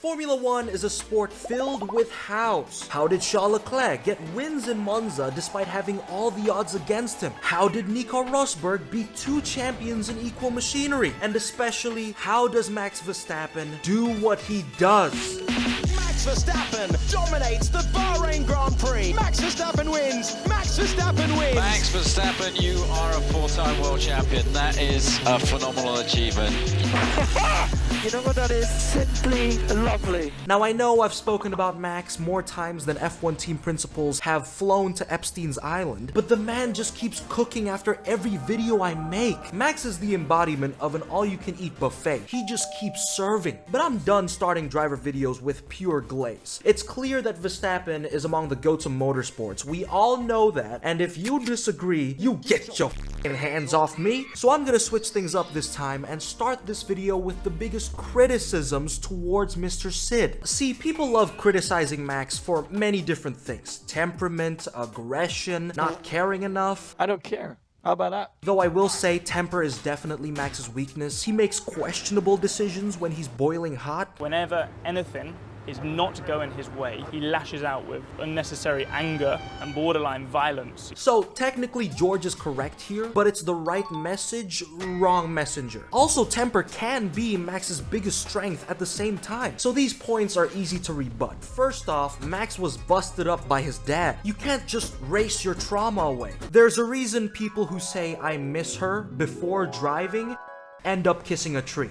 Formula 1 is a sport filled with hows. How did Charles Leclerc get wins in Monza despite having all the odds against him? How did Nico Rosberg beat 2 champions in equal machinery? And especially, how does Max Verstappen do what he does? Max Verstappen dominates the Bahrain Grand Prix. Max Verstappen wins. Max Verstappen wins. Max Verstappen, you are a 4-time world champion. That is a phenomenal achievement. You know what, that is simply lovely. Now I know I've spoken about Max more times than F1 team principals have flown to Epstein's Island, but the man just keeps cooking after every video I make. Max is the embodiment of an all-you-can-eat buffet. He just keeps serving. But I'm done starting driver videos with pure glaze. It's clear that Verstappen is among the goats of motorsports. We all know that, and if you disagree, you get your hands off me. So I'm gonna switch things up this time and start this video with the biggest criticisms towards Mr. Sid. See, people love criticizing Max for many different things. Temperament, aggression, not caring enough. I don't care. How about that? Though I will say temper is definitely Max's weakness. He makes questionable decisions when he's boiling hot. Whenever anything is not going his way, he lashes out with unnecessary anger and borderline violence. So technically George is correct here, but it's the right message, wrong messenger. Also, temper can be Max's biggest strength at the same time, so these points are easy to rebut. First off, Max was busted up by his dad. You can't just race your trauma away. There's a reason people who say I miss her before driving end up kissing a tree.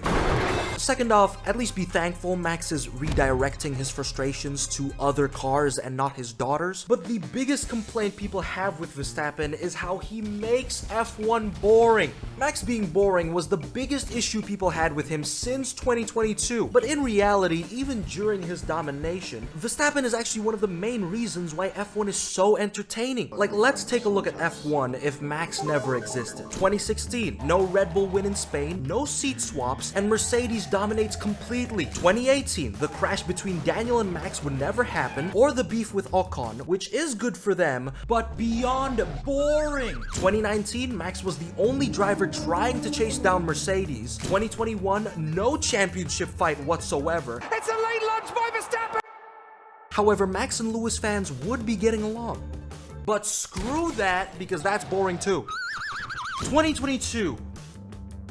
Second off, at least be thankful Max is redirecting his frustrations to other cars and not his daughters. But the biggest complaint people have with Verstappen is how he makes F1 boring. Max being boring was the biggest issue people had with him since 2022. But in reality, even during his domination, Verstappen is actually one of the main reasons why F1 is so entertaining. Like, let's take a look at F1 if Max never existed. 2016, no Red Bull win in Spain, no seat swaps, and Mercedes dominates completely. 2018, the crash between Daniel and Max would never happen, or the beef with Ocon, which is good for them, but beyond boring. 2019, Max was the only driver trying to chase down Mercedes. 2021, no championship fight whatsoever. It's a late lunch by Verstappen. However, Max and Lewis fans would be getting along. But screw that, because that's boring too. 2022.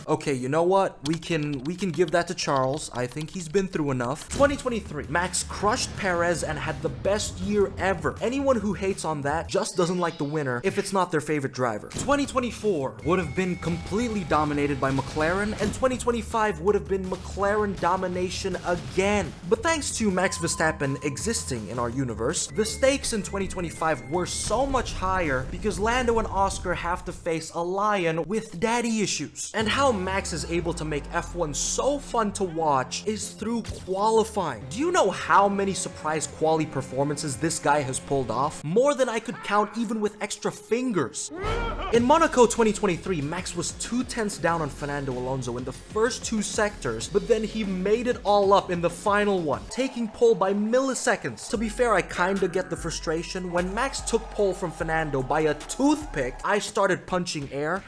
Okay, you know what? We can give that to Charles. I think he's been through enough. 2023. Max crushed Perez and had the best year ever. Anyone who hates on that just doesn't like the winner if it's not their favorite driver. 2024 would have been completely dominated by McLaren, and 2025 would have been McLaren domination again. But thanks to Max Verstappen existing in our universe, the stakes in 2025 were so much higher because Lando and Oscar have to face a lion with daddy issues. And how Max is able to make F1 so fun to watch is through qualifying. Do you know how many surprise quali performances this guy has pulled off? More than I could count even with extra fingers. In Monaco 2023, Max was 2/10 down on Fernando Alonso in the first 2 sectors, but then he made it all up in the final one, taking pole by milliseconds. To be fair, I kinda get the frustration. When Max took pole from Fernando by a toothpick, I started punching air.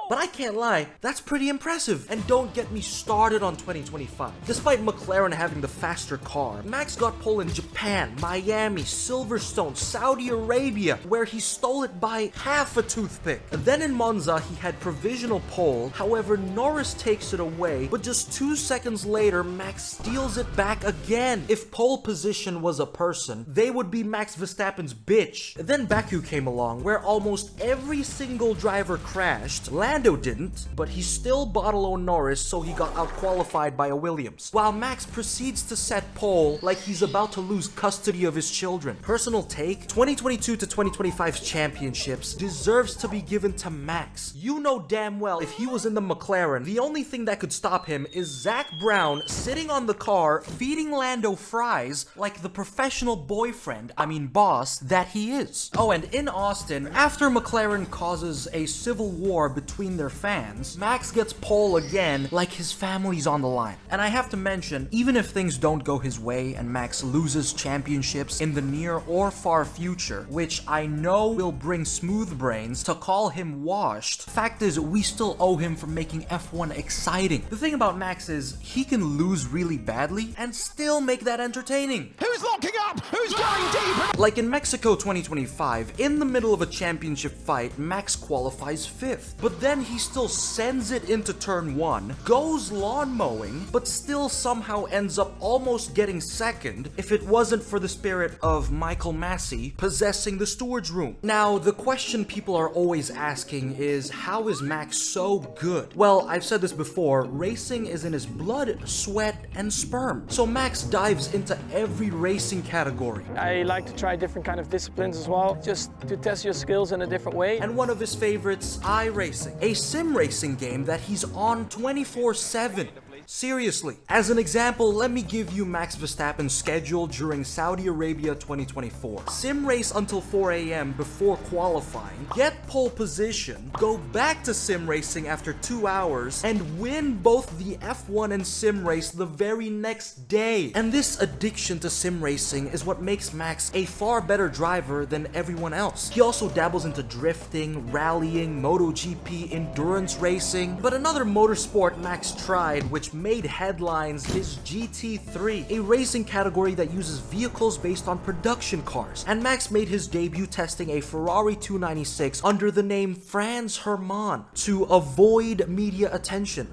But I can't lie, that's pretty impressive. And don't get me started on 2025. Despite McLaren having the faster car, Max got pole in Japan, Miami, Silverstone, Saudi Arabia, where he stole it by half a toothpick. Then in Monza, he had provisional pole. However, Norris takes it away, but just 2 seconds later, Max steals it back again. If pole position was a person, they would be Max Verstappen's bitch. Then Baku came along, where almost every single driver crashed. Lando didn't, but he still bottled Norris, so he got out-qualified by a Williams. While Max proceeds to set pole like he's about to lose custody of his children. Personal take, 2022 to 2025's championships deserves to be given to Max. You know damn well if he was in the McLaren, the only thing that could stop him is Zach Brown sitting on the car feeding Lando fries like the professional boss that he is. Oh, and in Austin, after McLaren causes a civil war between between their fans, Max gets pole again like his family's on the line. And I have to mention, even if things don't go his way and Max loses championships in the near or far future, which I know will bring smooth brains to call him washed, fact is we still owe him for making F1 exciting. The thing about Max is he can lose really badly and still make that entertaining. Who's locking up? Who's going deep? Like in Mexico 2025, in the middle of a championship fight, Max qualifies 5th, but then he still sends it into turn 1, goes lawn mowing, but still somehow ends up almost getting 2nd if it wasn't for the spirit of Michael Massey possessing the steward's room. Now, the question people are always asking is, how is Max so good? Well, I've said this before, racing is in his blood, sweat, and sperm. So Max dives into every racing category. I like to try different kind of disciplines as well, just to test your skills in a different way. And one of his favorites, iRacing, a sim racing game that he's on 24/7. Seriously. As an example, let me give you Max Verstappen's schedule during Saudi Arabia 2024. Sim race until 4 a.m. before qualifying, get pole position, go back to sim racing after 2 hours, and win both the F1 and sim race the very next day. And this addiction to sim racing is what makes Max a far better driver than everyone else. He also dabbles into drifting, rallying, MotoGP, endurance racing. But another motorsport Max tried, which made headlines, is GT3, a racing category that uses vehicles based on production cars. And Max made his debut testing a Ferrari 296 under the name Franz Hermann to avoid media attention.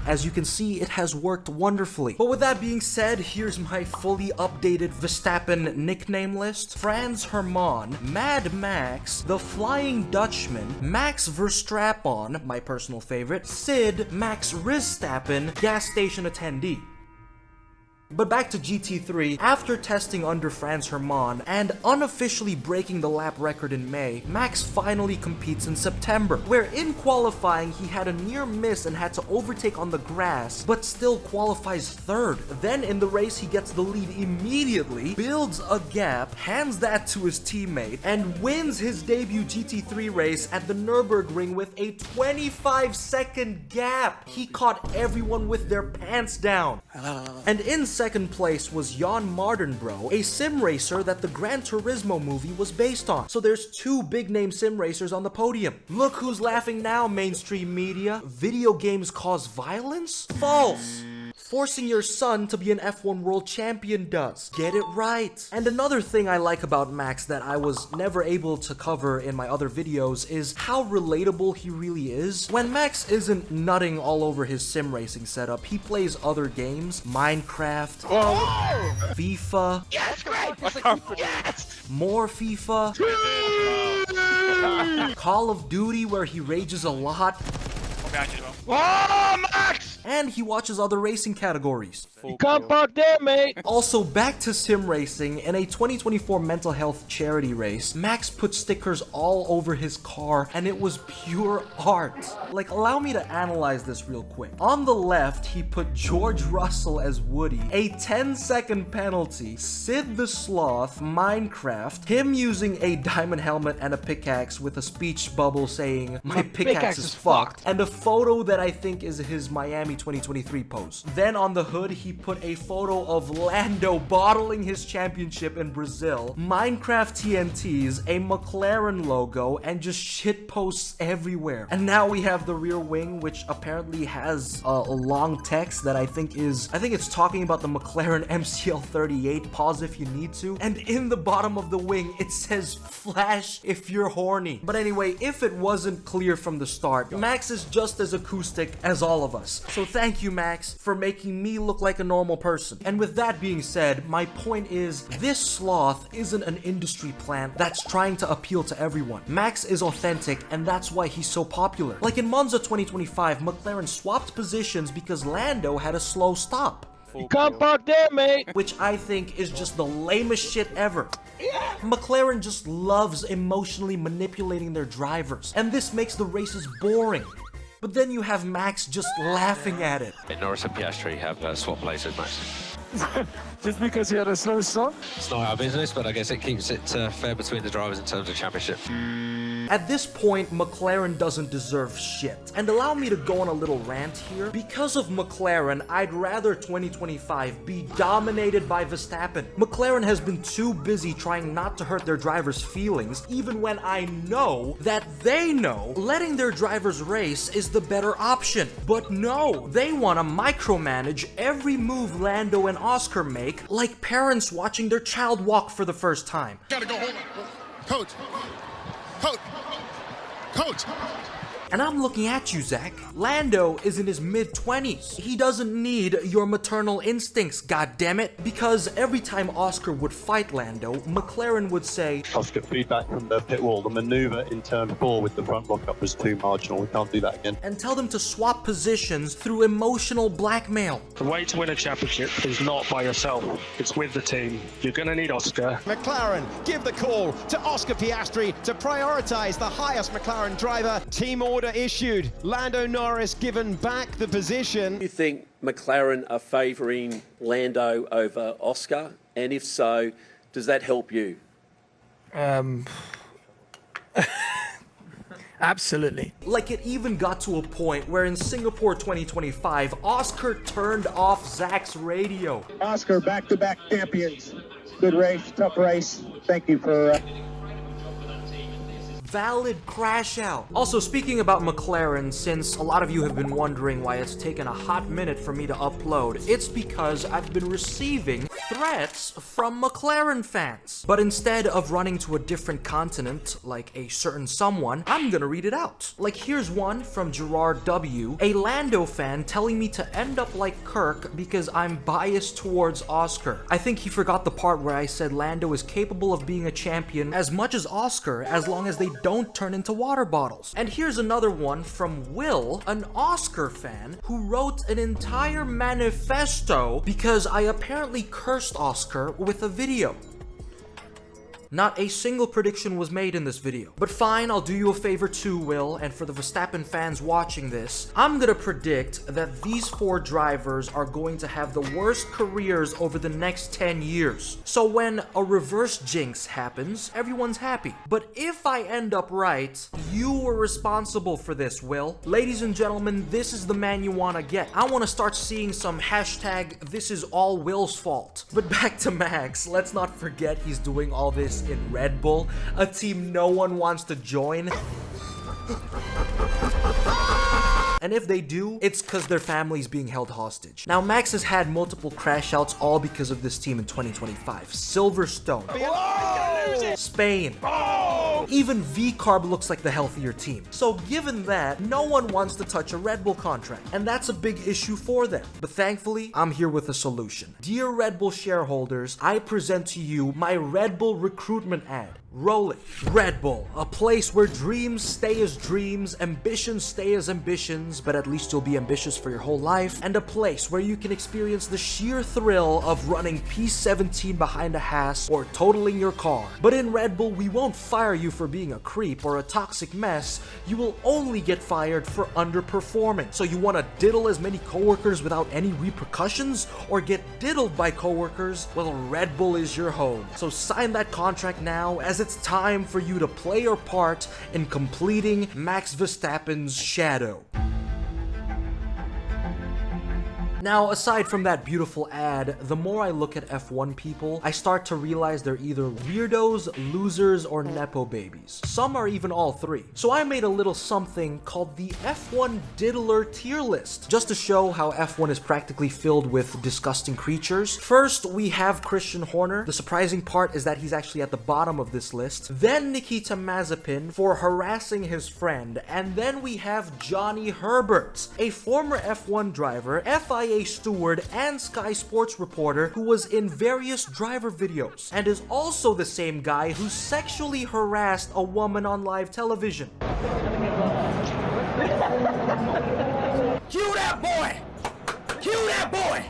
As you can see, it has worked wonderfully. But with that being said, here's my fully updated Verstappen nickname list. Franz Hermann, Mad Max, The Flying Dutchman, Max Verstappen, my personal favorite, Sid, Max Verstappen, gas station attendee. But back to GT3, after testing under Franz Hermann and unofficially breaking the lap record in May, Max finally competes in September, where in qualifying he had a near miss and had to overtake on the grass, but still qualifies 3rd. Then in the race he gets the lead immediately, builds a gap, hands that to his teammate, and wins his debut GT3 race at the Nürburgring with a 25-second gap. He caught everyone with their pants down. And in second place was Jan Mardenbro, a sim racer that the Gran Turismo movie was based on. So there's 2 big name sim racers on the podium. Look who's laughing now, mainstream media. Video games cause violence? False. Forcing your son to be an F1 world champion does. Get it right. And another thing I like about Max that I was never able to cover in my other videos is how relatable he really is. When Max isn't nutting all over his sim racing setup, he plays other games, Minecraft, FIFA, more FIFA, Call of Duty where he rages a lot, and he watches other racing categories. You can't park there, mate. Also, back to sim racing. In a 2024 mental health charity race, Max put stickers all over his car and it was pure art. Like, allow me to analyze this real quick. On the left, he put George Russell as Woody, a 10-second penalty, Sid the Sloth, Minecraft, him using a diamond helmet and a pickaxe with a speech bubble saying, "My pickaxe is fucked," and a photo that I think is his Miami 2023 pose. Then on the hood, he put a photo of Lando bottling his championship in Brazil, Minecraft TNTs, a McLaren logo, and just shit posts everywhere. And now we have the rear wing, which apparently has a long text that I think it's talking about the McLaren MCL38. Pause if you need to. And in the bottom of the wing, it says "Flash if you're horny." But anyway, if it wasn't clear from the start, Max is just as acoustic as all of us. So thank you, Max, for making me look like a normal person. And with that being said, my point is, this sloth isn't an industry plant that's trying to appeal to everyone. Max is authentic, and that's why he's so popular. Like in Monza 2025, McLaren swapped positions because Lando had a slow stop. You can't park there, mate. Which I think is just the lamest shit ever. McLaren just loves emotionally manipulating their drivers, and this makes the races boring. But then you have Max just laughing at it. Norris and Piastri have swapped places, Max. Just because he had a slow stop? It's not our business, but I guess it keeps it fair between the drivers in terms of championship. At this point, McLaren doesn't deserve shit. And allow me to go on a little rant here. Because of McLaren, I'd rather 2025 be dominated by Verstappen. McLaren has been too busy trying not to hurt their drivers' feelings, even when I know that they know letting their drivers race is the better option. But no, they want to micromanage every move Lando and Oscar make, like parents watching their child walk for the first time. Gotta go, hold on. Coach. And I'm looking at you, Zach. Lando is in his mid-20s. He doesn't need your maternal instincts, goddammit. Because every time Oscar would fight Lando, McLaren would say, Oscar, feedback from the pit wall. The maneuver in turn 4 with the front lockup was too marginal. We can't do that again. and tell them to swap positions through emotional blackmail. The way to win a championship is not by yourself, it's with the team. You're going to need Oscar. McLaren give the call to Oscar Piastri to prioritise the highest McLaren driver. Team order issued. Lando Norris given back the position. Do you think McLaren are favouring Lando over Oscar? And if so, does that help you? Absolutely. Like, it even got to a point where in Singapore 2025, Oscar turned off Zach's radio. Oscar, back-to-back champions. Good race, tough race. Thank you for... Valid crash out. Also, speaking about McLaren, since a lot of you have been wondering why it's taken a hot minute for me to upload, it's because I've been receiving threats from McLaren fans. But instead of running to a different continent, like a certain someone, I'm gonna read it out. Like, here's one from Gerard W., a Lando fan telling me to end up like Kirk because I'm biased towards Oscar. I think he forgot the part where I said Lando is capable of being a champion as much as Oscar, as long as they don't turn into water bottles. And here's another one from Will, an Oscar fan, who wrote an entire manifesto because I apparently cursed Oscar with a video. Not a single prediction was made in this video. But fine, I'll do you a favor too, Will, and for the Verstappen fans watching this, I'm gonna predict that these 4 drivers are going to have the worst careers over the next 10 years. So when a reverse jinx happens, everyone's happy. But if I end up right, you were responsible for this, Will. Ladies and gentlemen, this is the man you wanna get. I wanna start seeing some hashtag "this is all Will's fault." But back to Max, let's not forget he's doing all this in Red Bull, a team no one wants to join. And if they do, it's because their family's being held hostage. Now, Max has had multiple crash outs all because of this team in 2025. Silverstone. Whoa! Spain. Oh! Even V-Carb looks like the healthier team. So given that, no one wants to touch a Red Bull contract. And that's a big issue for them. But thankfully, I'm here with a solution. Dear Red Bull shareholders, I present to you my Red Bull recruitment ad. Roll it. Red Bull, a place where dreams stay as dreams, ambitions stay as ambitions, but at least you'll be ambitious for your whole life, and a place where you can experience the sheer thrill of running P17 behind a Haas or totaling your car. But in Red Bull, we won't fire you for being a creep or a toxic mess. You will only get fired for underperforming. So you want to diddle as many coworkers without any repercussions, or get diddled by coworkers? Well, Red Bull is your home. So sign that contract now, as it's time for you to play your part in completing Max Verstappen's shadow. Now, aside from that beautiful ad, the more I look at F1 people, I start to realize they're either weirdos, losers, or nepo babies. Some are even all 3. So I made a little something called the F1 Diddler tier list, just to show how F1 is practically filled with disgusting creatures. First, we have Christian Horner. The surprising part is that he's actually at the bottom of this list. Then Nikita Mazepin for harassing his friend. And then we have Johnny Herbert, a former F1 driver, FIA steward, and Sky Sports reporter who was in various driver videos, and is also the same guy who sexually harassed a woman on live television. Cue that boy! Cue that boy!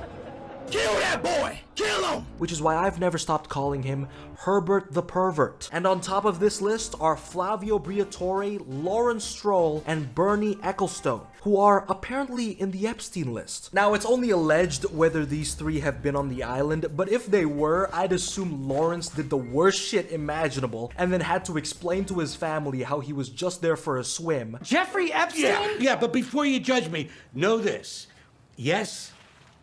Kill that boy! Kill him! Which is why I've never stopped calling him Herbert the Pervert. And on top of this list are Flavio Briatore, Lawrence Stroll, and Bernie Ecclestone, who are apparently in the Epstein list. Now, it's only alleged whether these three have been on the island, but if they were, I'd assume Lawrence did the worst shit imaginable and then had to explain to his family how he was just there for a swim. Jeffrey Epstein? Yeah, but before you judge me, know this. Yes,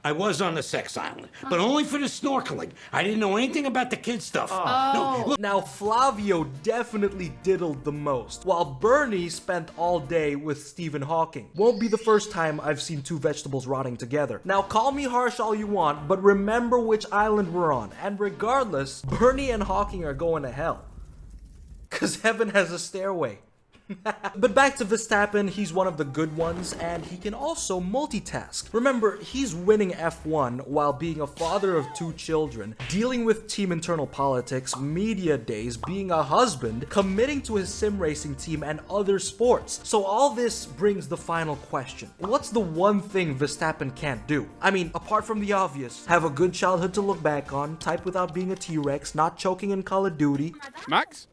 I was on the sex island, but only for the snorkeling. I didn't know anything about the kid stuff. No, look. Now, Flavio definitely diddled the most, while Bernie spent all day with Stephen Hawking. Won't be the first time I've seen two vegetables rotting together. Now, call me harsh all you want, but remember which island we're on. And regardless, Bernie and Hawking are going to hell. 'Cause heaven has a stairway. But back to Verstappen, he's one of the good ones, and he can also multitask. Remember, he's winning F1 while being a father of 2 children, dealing with team internal politics, media days, being a husband, committing to his sim racing team, and other sports. So all this brings the final question. What's the one thing Verstappen can't do? I mean, apart from the obvious, have a good childhood to look back on, type without being a T-Rex, not choking in Call of Duty. Max?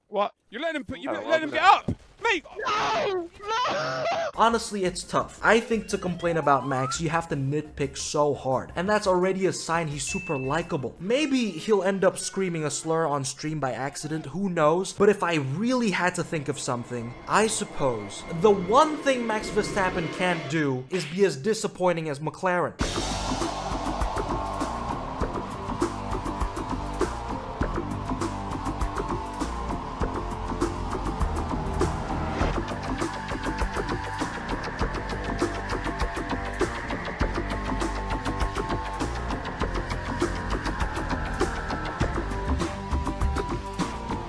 What? You let him get up! Mate! No! No! Honestly, it's tough. I think to complain about Max, you have to nitpick so hard. And that's already a sign he's super likable. Maybe he'll end up screaming a slur on stream by accident, who knows? But if I really had to think of something, I suppose the one thing Max Verstappen can't do is be as disappointing as McLaren.